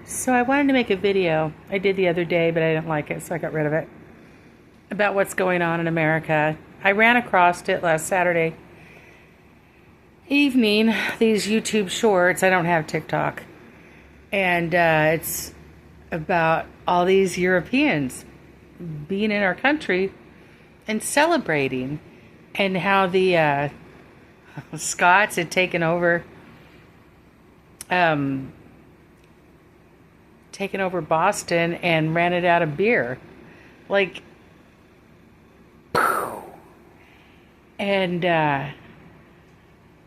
So I wanted to make a video. I did the other day, but I didn't like it, so I got rid of it. About what's going on in America. I ran across it last Saturday evening, these YouTube shorts. I don't have TikTok. And it's about all these Europeans being in our country and celebrating, and how the Scots had taken over Boston and ran it out of beer. Like, and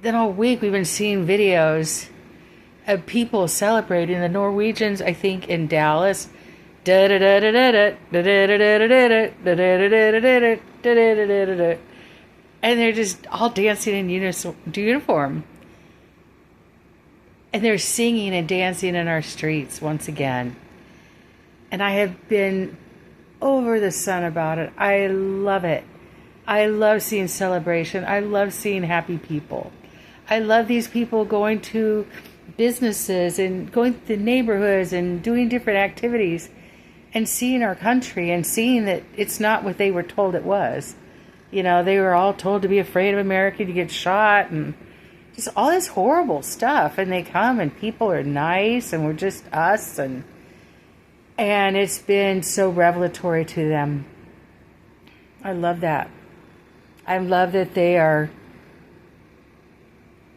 then all week we've been seeing videos of people celebrating. The Norwegians, I think, in Dallas, and they're just all dancing in uniform. And they're singing and dancing in our streets once again. And I have been over the sun about it. I love it. I love seeing celebration. I love seeing happy people. I love these people going to businesses and going to neighborhoods and doing different activities and seeing our country and seeing that it's not what they were told it was. You know, they were all told to be afraid of America, to get shot, and just all this horrible stuff. And they come and people are nice and we're just us, and it's been so revelatory to them. I love that. I love that they are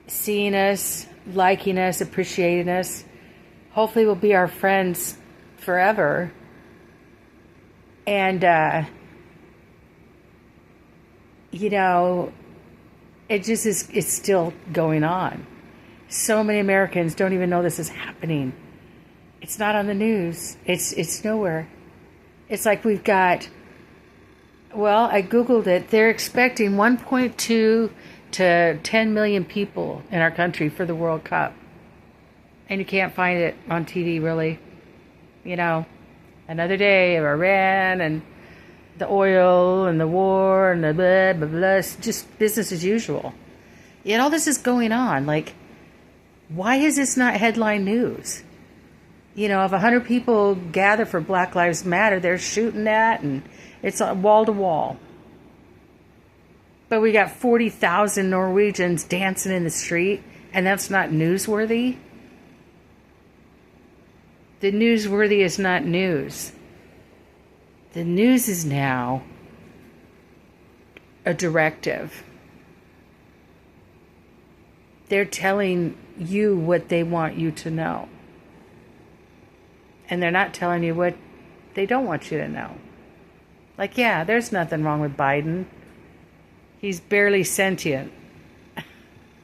seeing us, liking us, appreciating us. Hopefully we'll be our friends forever. And you know, it just is, it's still going on. So many Americans don't even know this is happening. It's not on the news. It's nowhere. It's like we've got, well, I Googled it. They're expecting 1.2 to 10 million people in our country for the World Cup. And you can't find it on TV, really. You know, another day of Iran and the oil and the war and the blah, blah, blah. It's just business as usual. Yet all this is going on. Like, why is this not headline news? You know, if 100 people gather for Black Lives Matter, they're shooting that, and it's wall to wall. But we got 40,000 Norwegians dancing in the street, and that's not newsworthy? The newsworthy is not news. The news is now a directive. They're telling you what they want you to know. And they're not telling you what they don't want you to know. Like, yeah, there's nothing wrong with Biden. He's barely sentient.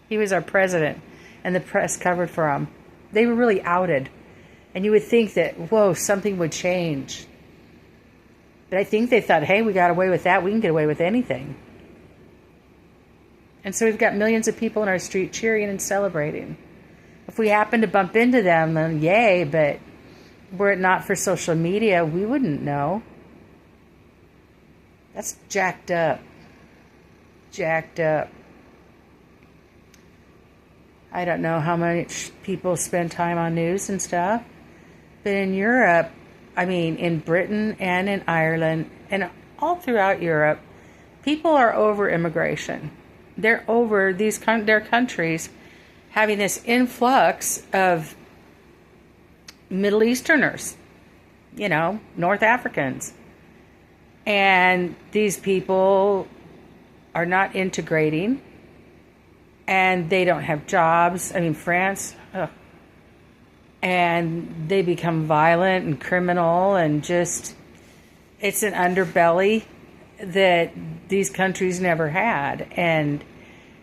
He was our president, and the press covered for him. They were really outed. And you would think that, whoa, something would change. But I think they thought, hey, we got away with that. We can get away with anything. And so we've got millions of people in our street cheering and celebrating. If we happen to bump into them, then yay, but were it not for social media, we wouldn't know. That's jacked up. Jacked up. I don't know how much people spend time on news and stuff. But in Europe, I mean, in Britain and in Ireland and all throughout Europe, people are over immigration. They're over their countries having this influx of Middle Easterners, you know, North Africans. And these people are not integrating, and they don't have jobs. I mean, France, ugh. And they become violent and criminal, and just, it's an underbelly that these countries never had. And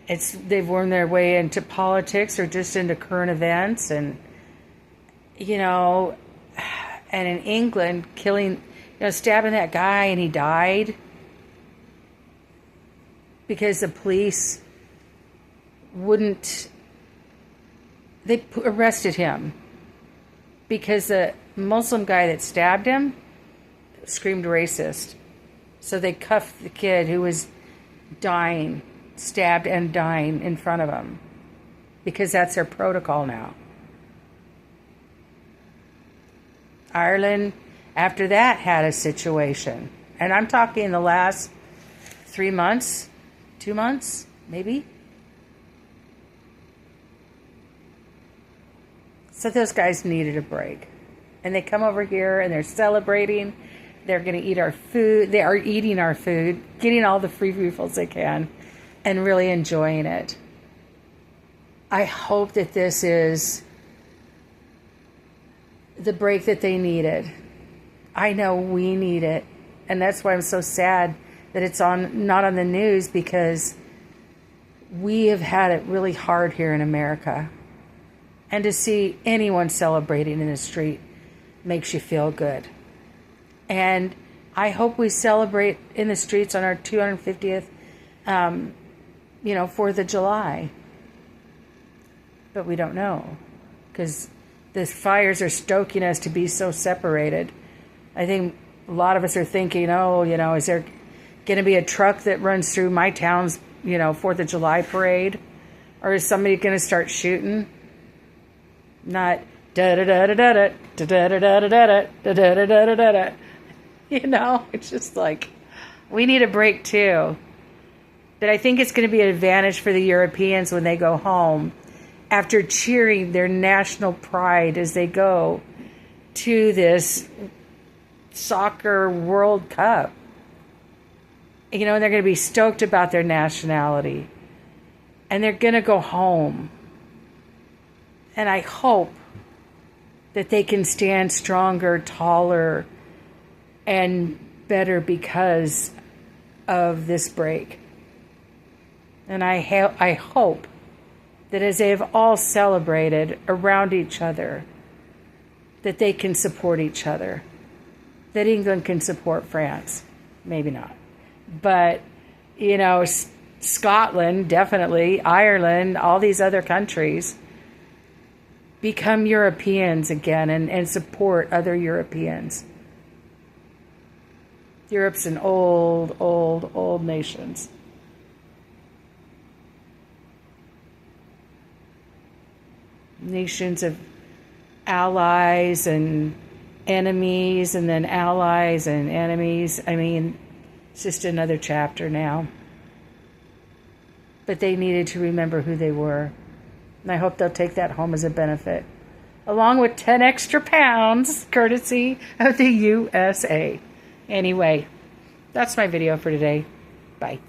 they've wormed their way into politics or just into current events. And, you know, and in England, stabbing that guy, and he died because the police they arrested him because the Muslim guy that stabbed him screamed racist. So they cuffed the kid who was dying, stabbed and dying in front of him, because that's their protocol now. Ireland, after that, had a situation. And I'm talking the last 3 months, 2 months, maybe. So those guys needed a break. And they come over here and they're celebrating. They're going to eat our food. They are eating our food, getting all the free refills they can, and really enjoying it. I hope that this is the break that they needed. I know we need it. And that's why I'm so sad that it's not on the news, because we have had it really hard here in America. And to see anyone celebrating in the street makes you feel good. And I hope we celebrate in the streets on our 250th, 4th of July. But we don't know, because the fires are stoking us to be so separated. I think a lot of us are thinking, is there going to be a truck that runs through my town's, 4th of July parade? Or is somebody going to start shooting? Not da-da-da-da-da-da, da-da-da-da-da-da, da-da-da-da-da-da. It's just like, we need a break too. But I think it's going to be an advantage for the Europeans when they go home, after cheering their national pride as they go to this soccer World Cup. And they're going to be stoked about their nationality. And they're going to go home. And I hope that they can stand stronger, taller, and better because of this break. And I hope that as they have all celebrated around each other, that they can support each other. That England can support France. Maybe not. But, Scotland, definitely, Ireland, all these other countries, become Europeans again and support other Europeans. Europe's an old nations. Nations of allies and enemies, and then allies and enemies. It's just another chapter now. But they needed to remember who they were. And I hope they'll take that home as a benefit, along with 10 extra pounds, courtesy of the USA. Anyway, that's my video for today. Bye.